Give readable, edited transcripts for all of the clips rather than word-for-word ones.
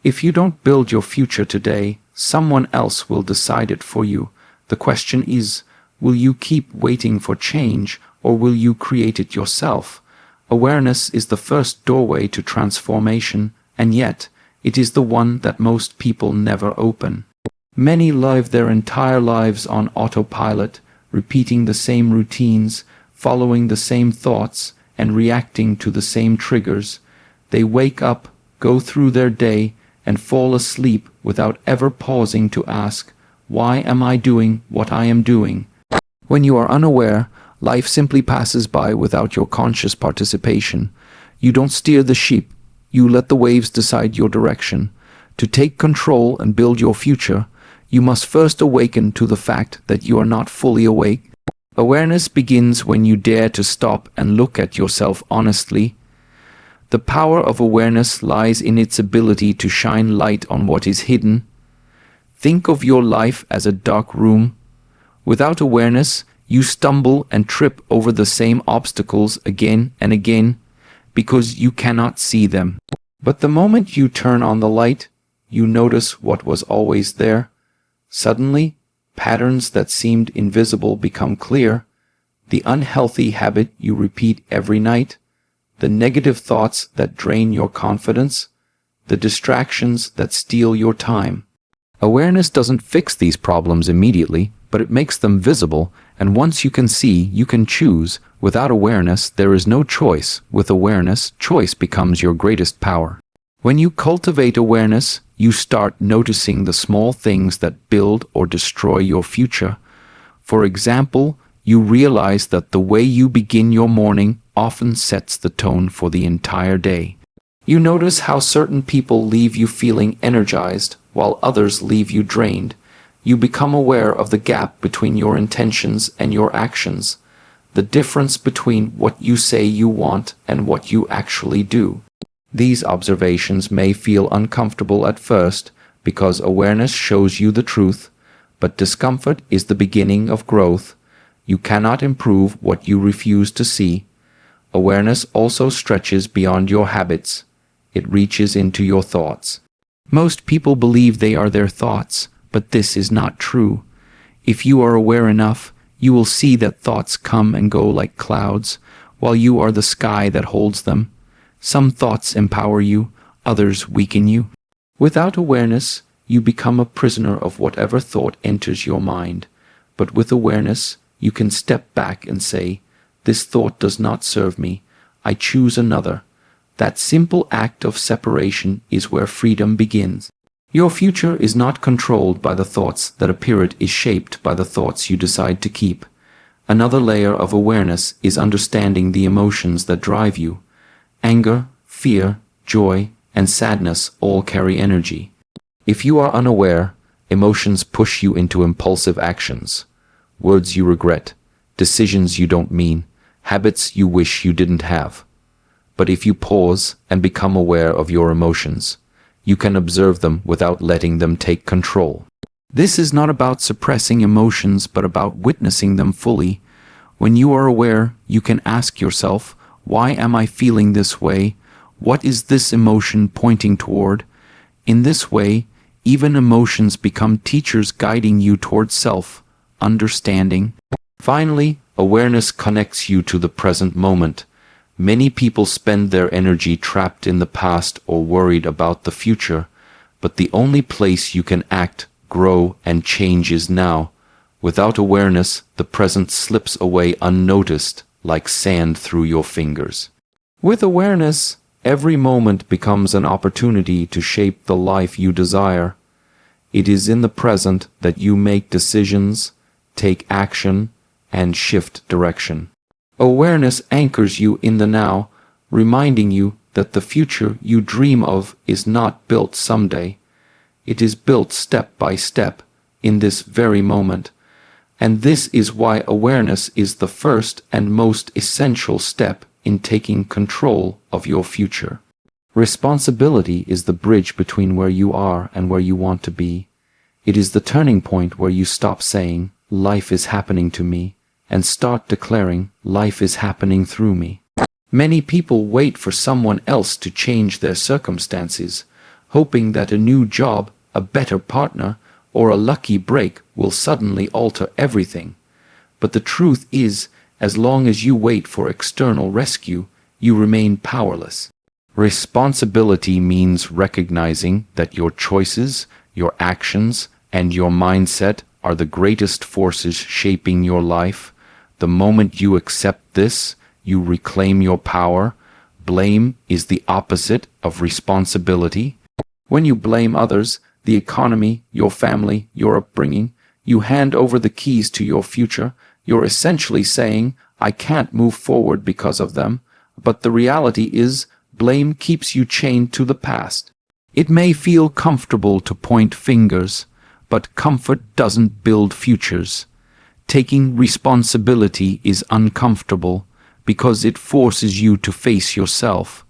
If you don't build your future today, someone else will decide it for you. The question is, will you keep waiting for change, or will you create it yourself? Awareness is the first doorway to transformation, and yet, it is the one that most people never open. Many live their entire lives on autopilot, repeating the same routines, following the same thoughts, and reacting to the same triggers. They wake up, go through their day, and fall asleep without ever pausing to ask, why am I doing what I am doing? When you are unaware, life simply passes by without your conscious participation. You don't steer the ship, you let the waves decide your direction. To take control and build your future, you must first awaken to the fact that you are not fully awake. Awareness begins when you dare to stop and look at yourself honestly. The power of awareness lies in its ability to shine light on what is hidden. Think of your life as a dark room. Without awareness, you stumble and trip over the same obstacles again and again because you cannot see them. But the moment you turn on the light, you notice what was always there. Suddenly, patterns that seemed invisible become clear. The unhealthy habit you repeat every night, the negative thoughts that drain your confidence, the distractions that steal your time. Awareness doesn't fix these problems immediately, but it makes them visible, and once you can see, you can choose. Without awareness, there is no choice. With awareness, choice becomes your greatest power. When you cultivate awareness, you start noticing the small things that build or destroy your future. For example, you realize that the way you begin your morning often sets the tone for the entire day. You notice how certain people leave you feeling energized, while others leave you drained. You become aware of the gap between your intentions and your actions, the difference between what you say you want and what you actually do. These observations may feel uncomfortable at first because awareness shows you the truth, but discomfort is the beginning of growth. You cannot improve what you refuse to see. Awareness also stretches beyond your habits. It reaches into your thoughts. Most people believe they are their thoughts, but this is not true. If you are aware enough, you will see that thoughts come and go like clouds, while you are the sky that holds them. Some thoughts empower you, others weaken you. Without awareness, you become a prisoner of whatever thought enters your mind. But with awareness, you can step back and say, this thought does not serve me. I choose another. That simple act of separation is where freedom begins. Your future is not controlled by the thoughts that appear. It is shaped by the thoughts you decide to keep. Another layer of awareness is understanding the emotions that drive you. Anger, fear, joy, and sadness all carry energy. If you are unaware, emotions push you into impulsive actions. Words you regret, decisions you don't mean, habits you wish you didn't have. But if you pause and become aware of your emotions, you can observe them without letting them take control. This is not about suppressing emotions, but about witnessing them fully. When you are aware, you can ask yourself, why am I feeling this way? What is this emotion pointing toward? In this way, even emotions become teachers guiding you towards self-understanding. Finally, awareness connects you to the present moment. Many people spend their energy trapped in the past or worried about the future, but the only place you can act, grow, and change is now. Without awareness, the present slips away unnoticed, like sand through your fingers. With awareness, every moment becomes an opportunity to shape the life you desire. It is in the present that you make decisions, take action, and shift direction. Awareness anchors you in the now, reminding you that the future you dream of is not built someday. It is built step by step, in this very moment. And this is why awareness is the first and most essential step in taking control of your future. Responsibility is the bridge between where you are and where you want to be. It is the turning point where you stop saying, life is happening to me, and start declaring, life is happening through me. Many people wait for someone else to change their circumstances. hoping that a new job, a better partner, or a lucky break will suddenly alter everything. But the truth is, as long as you wait for external rescue, you remain powerless. Responsibility means recognizing that your choices, your actions, and your mindset are the greatest forces shaping your life. The moment you accept this, you reclaim your power. Blame is the opposite of responsibility. When you blame others, the economy, your family, your upbringing, you hand over the keys to your future. You're essentially saying, I can't move forward because of them. But the reality is, blame keeps you chained to the past. It may feel comfortable to point fingers, but comfort doesn't build futures. Taking responsibility is uncomfortable because it forces you to face yourself.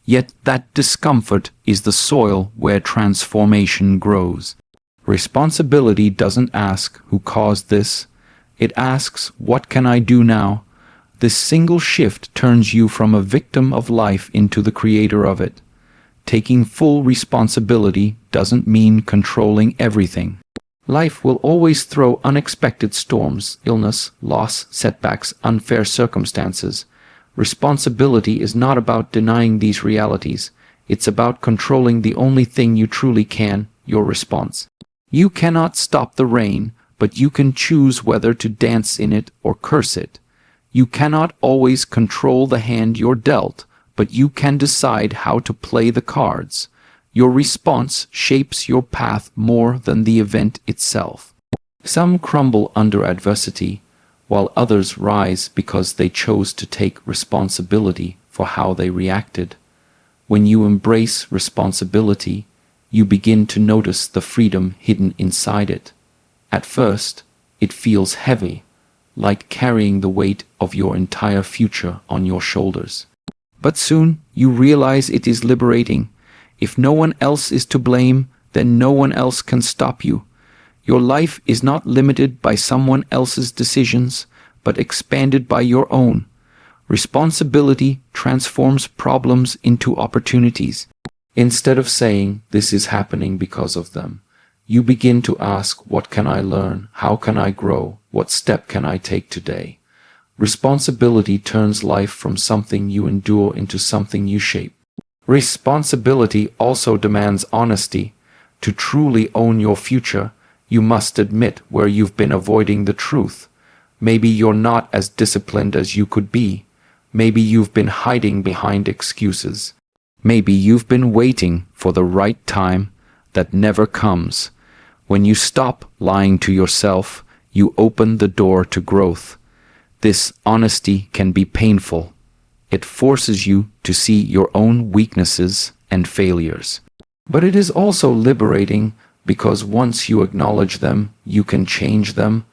Yet that discomfort is the soil where transformation grows. Responsibility doesn't ask who caused this. It asks, what can I do now? This single shift turns you from a victim of life into the creator of it. Taking full responsibility doesn't mean controlling everything. Life will always throw unexpected storms, illness, loss, setbacks, unfair circumstances. Responsibility is not about denying these realities. It's about controlling the only thing you truly can, your response. You cannot stop the rain, but you can choose whether to dance in it or curse it. You cannot always control the hand you're dealt, but you can decide how to play the cards. Your response shapes your path more than the event itself. Some crumble under adversity, while others rise because they chose to take responsibility for how they reacted. When you embrace responsibility, you begin to notice the freedom hidden inside it. At first, it feels heavy, like carrying the weight of your entire future on your shoulders. But soon you realize it is liberating. If no one else is to blame, then no one else can stop you. Your life is not limited by someone else's decisions, but expanded by your own. Responsibility transforms problems into opportunities. Instead of saying, this is happening because of them, you begin to ask, what can I learn? How can I grow? What step can I take today? Responsibility turns life from something you endure into something you shape. Responsibility also demands honesty. To truly own your future, you must admit where you've been avoiding the truth. Maybe you're not as disciplined as you could be. Maybe you've been hiding behind excuses. Maybe you've been waiting for the right time that never comes. When you stop lying to yourself, you open the door to growth. This honesty can be painful. It forces you to see your own weaknesses and failures. But it is also liberating because once you acknowledge them, you can change them.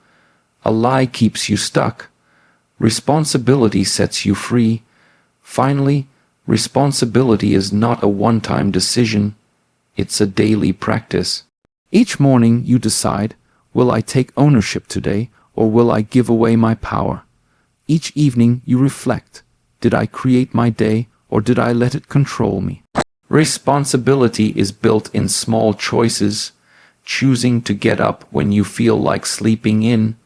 A lie keeps you stuck. Responsibility sets you free. Finally, responsibility is not a one-time decision. It's a daily practice. Each morning you decide, will I take ownership today or will I give away my power? Each evening you reflect, did I create my day or did I let it control me? Responsibility is built in small choices, choosing to get up when you feel like sleeping in,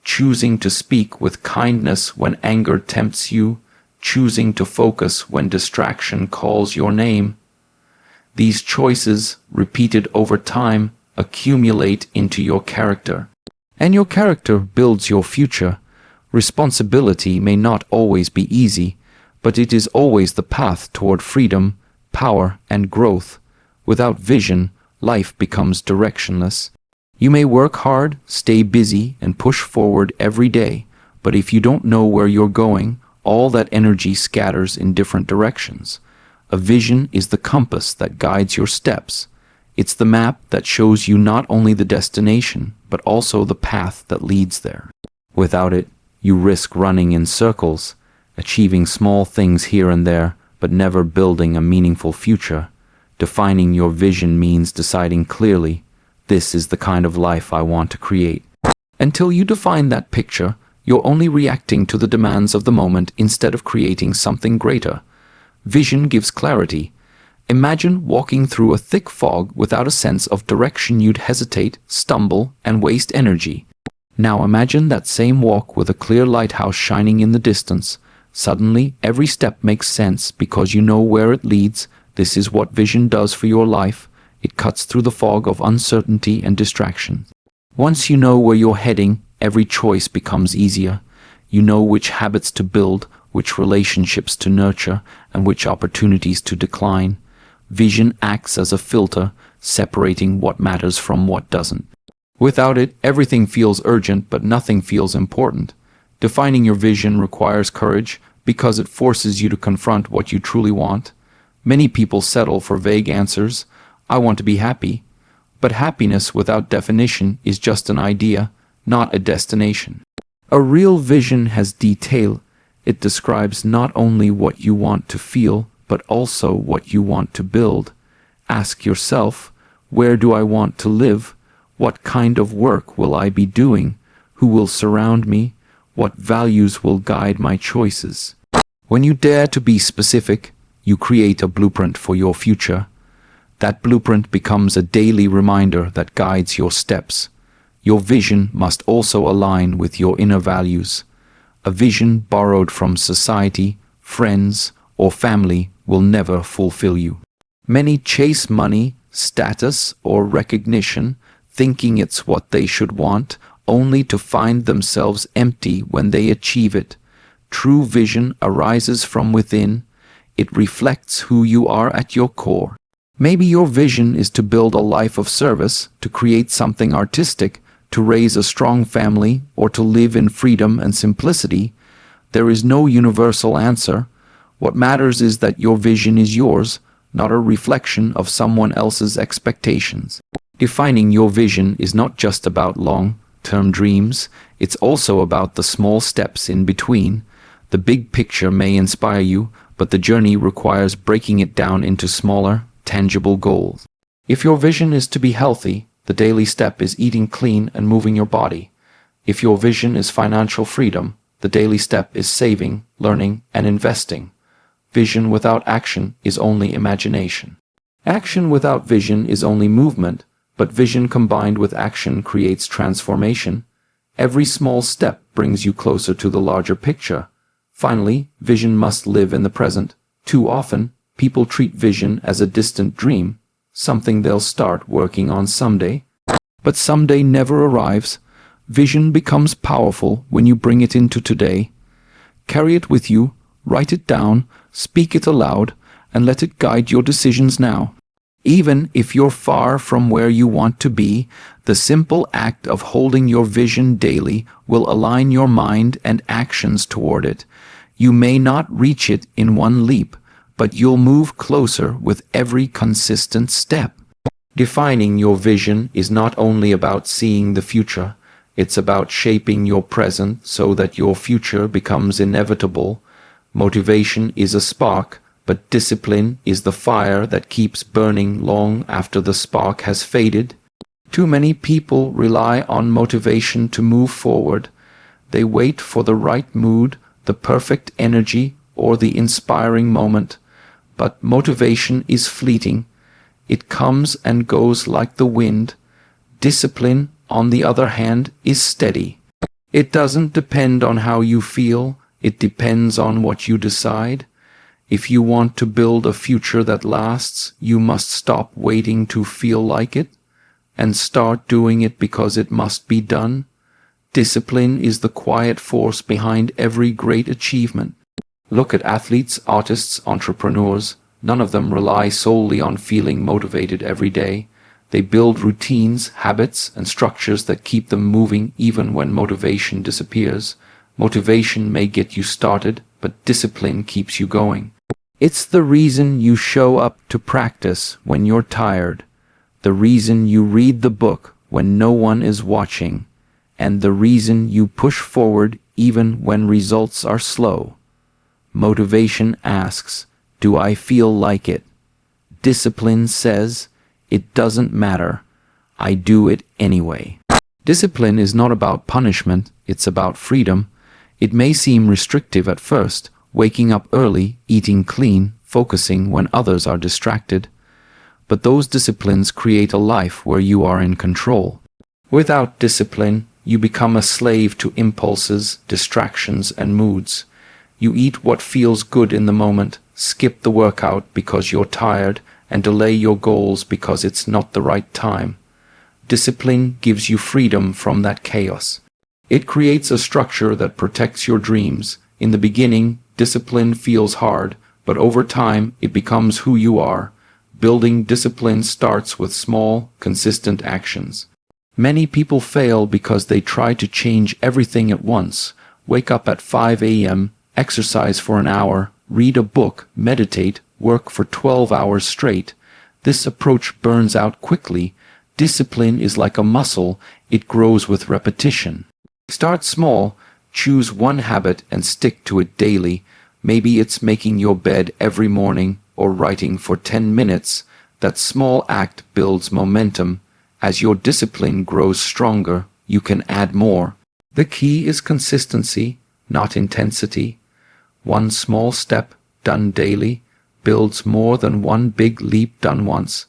choosing to speak with kindness when anger tempts you, choosing to focus when distraction calls your name. These choices, repeated over time, accumulate into your character. And your character builds your future. Responsibility may not always be easy, but it is always the path toward freedom, power, and growth. Without vision, life becomes directionless. You may work hard, stay busy, and push forward every day, but if you don't know where you're going, all that energy scatters in different directions. A vision is the compass that guides your steps. It's the map that shows you not only the destination, but also the path that leads there. Without it, you risk running in circles, achieving small things here and there, but never building a meaningful future. Defining your vision means deciding clearly, this is the kind of life I want to create. Until you define that picture, you're only reacting to the demands of the moment instead of creating something greater. Vision gives clarity. Imagine walking through a thick fog without a sense of direction. You'd hesitate, stumble, and waste energy. Now imagine that same walk with a clear lighthouse shining in the distance. Suddenly, every step makes sense because you know where it leads. This is what vision does for your life. It cuts through the fog of uncertainty and distraction. Once you know where you're heading, every choice becomes easier. You know which habits to build, which relationships to nurture, and which opportunities to decline. Vision acts as a filter, separating what matters from what doesn't. Without it, everything feels urgent, but nothing feels important. Defining your vision requires courage because it forces you to confront what you truly want. Many people settle for vague answers. I want to be happy. But happiness without definition is just an idea, not a destination. A real vision has detail. It describes not only what you want to feel, but also what you want to build. Ask yourself, where do I want to live? What kind of work will I be doing? Who will surround me? What values will guide my choices? When you dare to be specific, you create a blueprint for your future. That blueprint becomes a daily reminder that guides your steps. Your vision must also align with your inner values. A vision borrowed from society, friends, or family will never fulfill you. Many chase money, status, or recognition, thinking it's what they should want, only to find themselves empty when they achieve it. True vision arises from within. It reflects who you are at your core. Maybe your vision is to build a life of service, to create something artistic, to raise a strong family, or to live in freedom and simplicity. There is no universal answer. What matters is that your vision is yours, not a reflection of someone else's expectations. Defining your vision is not just about long-term dreams, it's also about the small steps in between. The big picture may inspire you, but the journey requires breaking it down into smaller, tangible goals. If your vision is to be healthy, the daily step is eating clean and moving your body. If your vision is financial freedom, the daily step is saving, learning, and investing. Vision without action is only imagination. Action without vision is only movement, but vision combined with action creates transformation. Every small step brings you closer to the larger picture. Finally, vision must live in the present. Too often, people treat vision as a distant dream, something they'll start working on someday. But someday never arrives. Vision becomes powerful when you bring it into today. Carry it with you, write it down, speak it aloud, and let it guide your decisions now. Even if you're far from where you want to be, the simple act of holding your vision daily will align your mind and actions toward it. You may not reach it in one leap, but you'll move closer with every consistent step. Defining your vision is not only about seeing the future, it's about shaping your present so that your future becomes inevitable. Motivation is a spark, but discipline is the fire that keeps burning long after the spark has faded. Too many people rely on motivation to move forward. They wait for the right mood, the perfect energy, or the inspiring moment. But motivation is fleeting. It comes and goes like the wind. Discipline, on the other hand, is steady. It doesn't depend on how you feel. It depends on what you decide. If you want to build a future that lasts, you must stop waiting to feel like it and start doing it because it must be done. Discipline is the quiet force behind every great achievement. Look at athletes, artists, entrepreneurs. None of them rely solely on feeling motivated every day. They build routines, habits, and structures that keep them moving even when motivation disappears. Motivation may get you started, but discipline keeps you going. It's the reason you show up to practice when you're tired, the reason you read the book when no one is watching, and the reason you push forward even when results are slow. Motivation asks, do I feel like it? Discipline says, it doesn't matter. I do it anyway. Discipline is not about punishment, it's about freedom. It may seem restrictive at first, waking up early, eating clean, focusing when others are distracted. But those disciplines create a life where you are in control. Without discipline, you become a slave to impulses, distractions, and moods. You eat what feels good in the moment, skip the workout because you're tired, and delay your goals because it's not the right time. Discipline gives you freedom from that chaos. It creates a structure that protects your dreams. In the beginning, discipline feels hard, but over time, it becomes who you are. Building discipline starts with small, consistent actions. Many people fail because they try to change everything at once. Wake up at 5 a.m., exercise for an hour, read a book, meditate, work for 12 hours straight. This approach burns out quickly. Discipline is like a muscle, it grows with repetition. Start small, choose one habit and stick to it daily. Maybe it's making your bed every morning or writing for 10 minutes. That small act builds momentum. As your discipline grows stronger, you can add more. The key is consistency, not intensity. One small step, done daily, builds more than one big leap done once.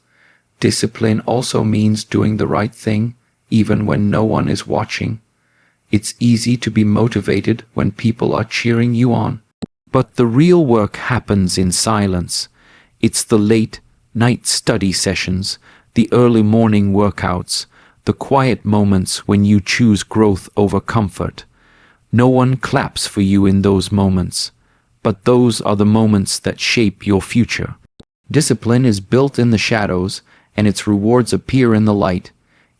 Discipline also means doing the right thing, even when no one is watching. It's easy to be motivated when people are cheering you on. But the real work happens in silence. It's the late night study sessions, the early morning workouts, the quiet moments when you choose growth over comfort. No one claps for you in those moments, but those are the moments that shape your future. Discipline is built in the shadows, and its rewards appear in the light.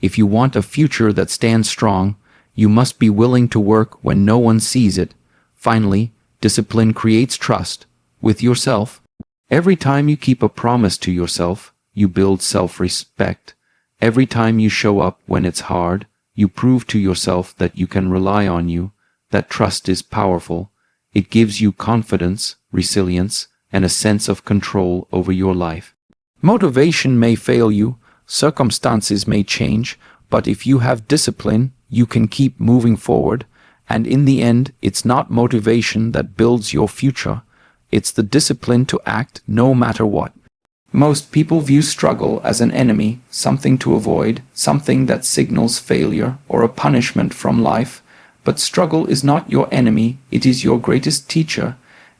If you want a future that stands strong, you must be willing to work when no one sees it. Finally, discipline creates trust with yourself. Every time you keep a promise to yourself, you build self-respect. Every time you show up when it's hard, you prove to yourself that you can rely on you. That trust is powerful. It gives you confidence, resilience, and a sense of control over your life. Motivation may fail you, circumstances may change, but if you have discipline, you can keep moving forward. And in the end, it's not motivation that builds your future. It's the discipline to act no matter what. Most people view struggle as an enemy, something to avoid, something that signals failure or a punishment from life. But struggle is not your enemy, it is your greatest teacher.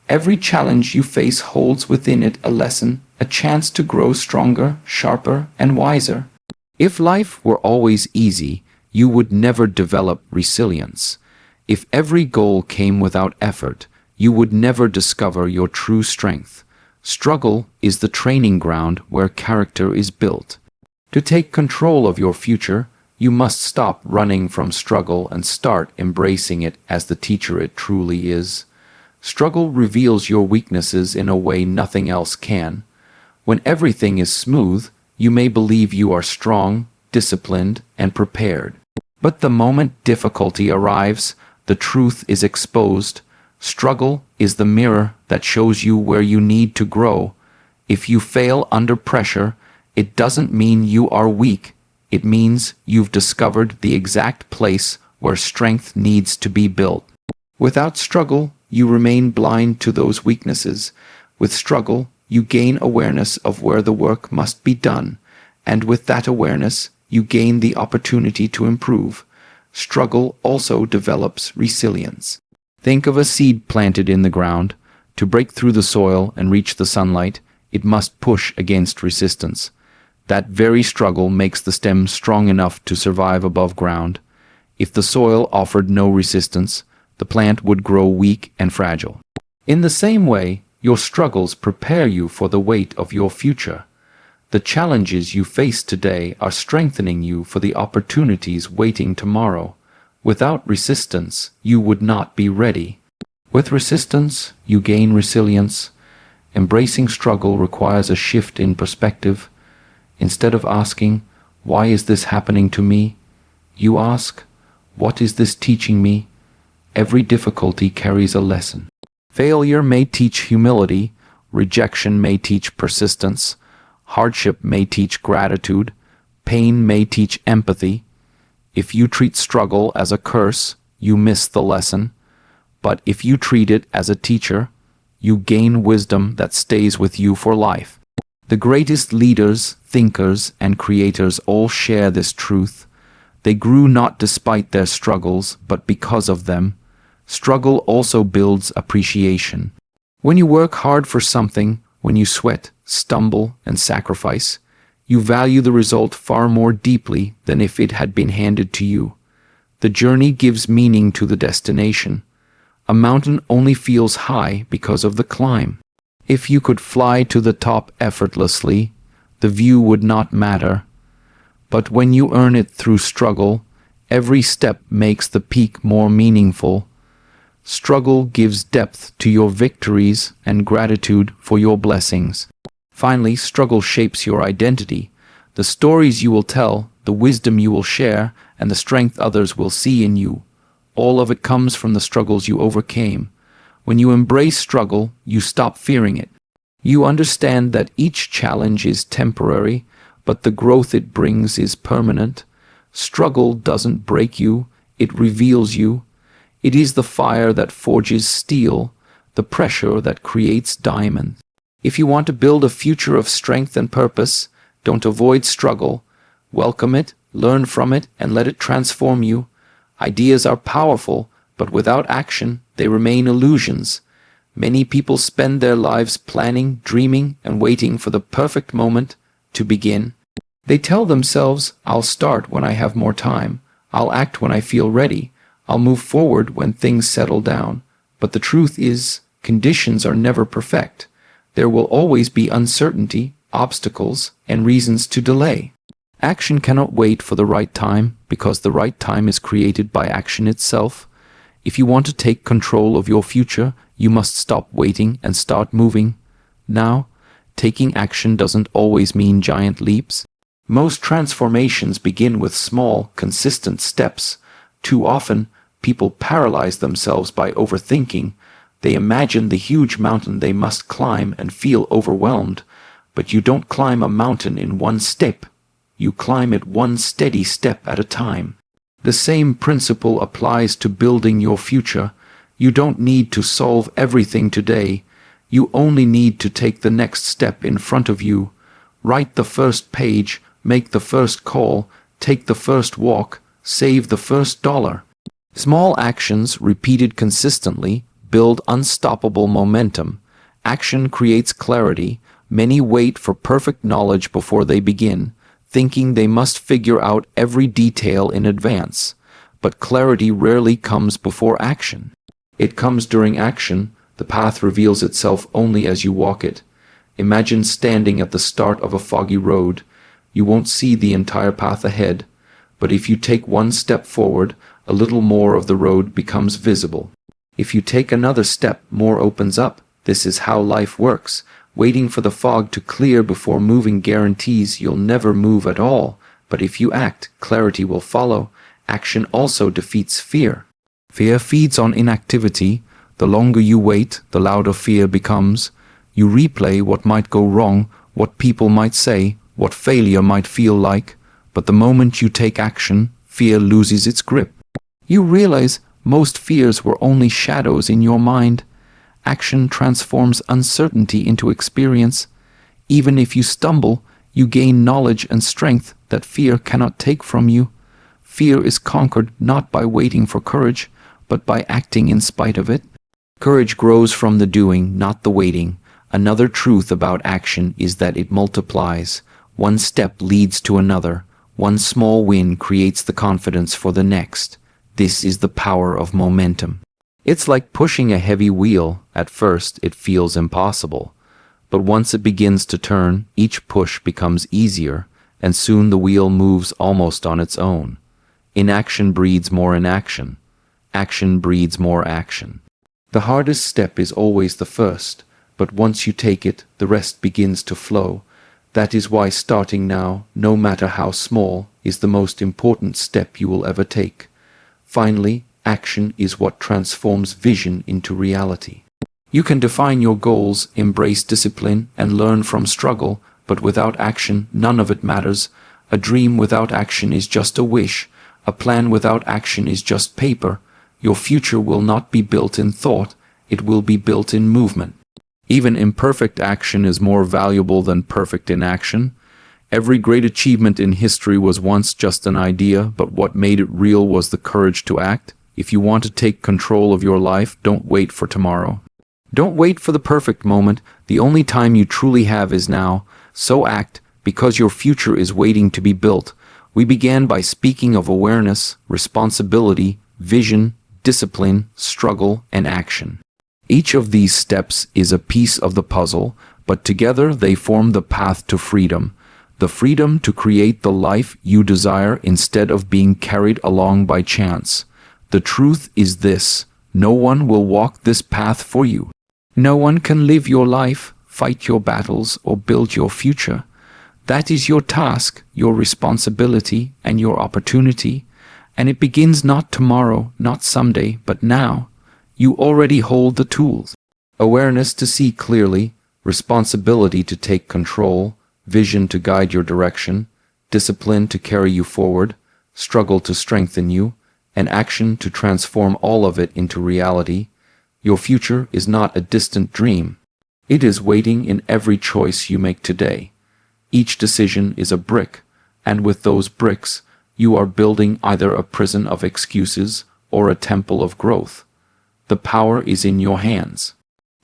Every challenge you face holds within it a lesson, a chance to grow stronger, sharper, and wiser. If life were always easy, you would never develop resilience. If every goal came without effort, you would never discover your true strength. Struggle is the training ground where character is built. To take control of your future, you must stop running from struggle and start embracing it as the teacher it truly is. Struggle reveals your weaknesses in a way nothing else can. When everything is smooth, you may believe you are strong, disciplined, and prepared. But the moment difficulty arrives, the truth is exposed. Struggle is the mirror that shows you where you need to grow. If you fail under pressure, it doesn't mean you are weak. It means you've discovered the exact place where strength needs to be built. Without struggle, you remain blind to those weaknesses. With struggle, you gain awareness of where the work must be done, and with that awareness, you gain the opportunity to improve. Struggle also develops resilience. Think of a seed planted in the ground. To break through the soil and reach the sunlight, it must push against resistance. That very struggle makes the stem strong enough to survive above ground. If the soil offered no resistance, the plant would grow weak and fragile. In the same way, your struggles prepare you for the weight of your future. The challenges you face today are strengthening you for the opportunities waiting tomorrow. Without resistance, you would not be ready. With resistance, you gain resilience. Embracing struggle requires a shift in perspective. Instead of asking, "Why is this happening to me?" you ask, "What is this teaching me?" Every difficulty carries a lesson. Failure may teach humility, rejection may teach persistence, hardship may teach gratitude, pain may teach empathy. If you treat struggle as a curse, you miss the lesson. But if you treat it as a teacher, you gain wisdom that stays with you for life. The greatest leaders, thinkers, and creators all share this truth. They grew not despite their struggles, but because of them. Struggle also builds appreciation. When you work hard for something, when you sweat, stumble, and sacrifice, you value the result far more deeply than if it had been handed to you. The journey gives meaning to the destination. A mountain only feels high because of the climb. If you could fly to the top effortlessly, the view would not matter. But when you earn it through struggle, every step makes the peak more meaningful. Struggle gives depth to your victories and gratitude for your blessings. Finally, struggle shapes your identity. The stories you will tell, the wisdom you will share, and the strength others will see in you. All of it comes from the struggles you overcame. When you embrace struggle, you stop fearing it. You understand that each challenge is temporary, but the growth it brings is permanent. Struggle doesn't break you, it reveals you. It is the fire that forges steel, the pressure that creates diamonds. If you want to build a future of strength and purpose, don't avoid struggle. Welcome it, learn from it, and let it transform you. Ideas are powerful, but without action, they remain illusions. Many people spend their lives planning, dreaming, and waiting for the perfect moment to begin. They tell themselves, I'll start when I have more time. I'll act when I feel ready. I'll move forward when things settle down. But the truth is, conditions are never perfect. There will always be uncertainty, obstacles, and reasons to delay. Action cannot wait for the right time, because the right time is created by action itself. If you want to take control of your future, you must stop waiting and start moving. Now, taking action doesn't always mean giant leaps. Most transformations begin with small, consistent steps. Too often, people paralyze themselves by overthinking. They imagine the huge mountain they must climb and feel overwhelmed. But you don't climb a mountain in one step. You climb it one steady step at a time. The same principle applies to building your future. You don't need to solve everything today. You only need to take the next step in front of you. Write the first page, make the first call, take the first walk, save the first dollar. Small actions repeated consistently build unstoppable momentum. Action creates clarity. Many wait for perfect knowledge before they begin, thinking they must figure out every detail in advance. But clarity rarely comes before action. It comes during action. The path reveals itself only as you walk it. Imagine standing at the start of a foggy road. You won't see the entire path ahead, but if you take one step forward, a little more of the road becomes visible. If you take another step, more opens up. This is how life works. Waiting for the fog to clear before moving guarantees you'll never move at all. But if you act, clarity will follow. Action also defeats fear. Fear feeds on inactivity. The longer you wait, the louder fear becomes. You replay what might go wrong, what people might say, what failure might feel like. But the moment you take action, fear loses its grip. You realize most fears were only shadows in your mind. Action transforms uncertainty into experience. Even if you stumble, you gain knowledge and strength that fear cannot take from you. Fear is conquered not by waiting for courage, but by acting in spite of it. Courage grows from the doing, not the waiting. Another truth about action is that it multiplies. One step leads to another. One small win creates the confidence for the next. This is the power of momentum. It's like pushing a heavy wheel. At first, it feels impossible. But once it begins to turn, each push becomes easier, and soon the wheel moves almost on its own. Inaction breeds more inaction. Action breeds more action. The hardest step is always the first, but once you take it, the rest begins to flow. That is why starting now, no matter how small, is the most important step you will ever take. Finally, action is what transforms vision into reality. You can define your goals, embrace discipline, and learn from struggle, but without action, none of it matters. A dream without action is just a wish. A plan without action is just paper. Your future will not be built in thought, it will be built in movement. Even imperfect action is more valuable than perfect inaction. Every great achievement in history was once just an idea, but what made it real was the courage to act. If you want to take control of your life, don't wait for tomorrow. Don't wait for the perfect moment. The only time you truly have is now. So act, because your future is waiting to be built. We began by speaking of awareness, responsibility, vision, discipline, struggle, and action. Each of these steps is a piece of the puzzle, but together they form the path to freedom. The freedom to create the life you desire instead of being carried along by chance. The truth is this: no one will walk this path for you. No one can live your life, fight your battles, or build your future. That is your task, your responsibility, and your opportunity. And it begins not tomorrow, not someday, but now. You already hold the tools. Awareness to see clearly, responsibility to take control, vision to guide your direction, discipline to carry you forward, struggle to strengthen you, and action to transform all of it into reality. Your future is not a distant dream. It is waiting in every choice you make today. Each decision is a brick, and with those bricks, you are building either a prison of excuses or a temple of growth. The power is in your hands.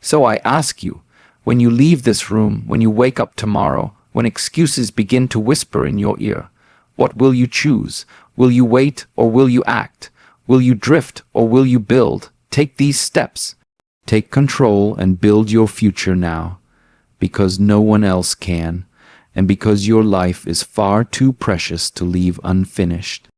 So I ask you, when you leave this room, when you wake up tomorrow, when excuses begin to whisper in your ear, what will you choose? Will you wait or will you act? Will you drift or will you build? Take these steps. Take control and build your future now, because no one else can, and because your life is far too precious to leave unfinished.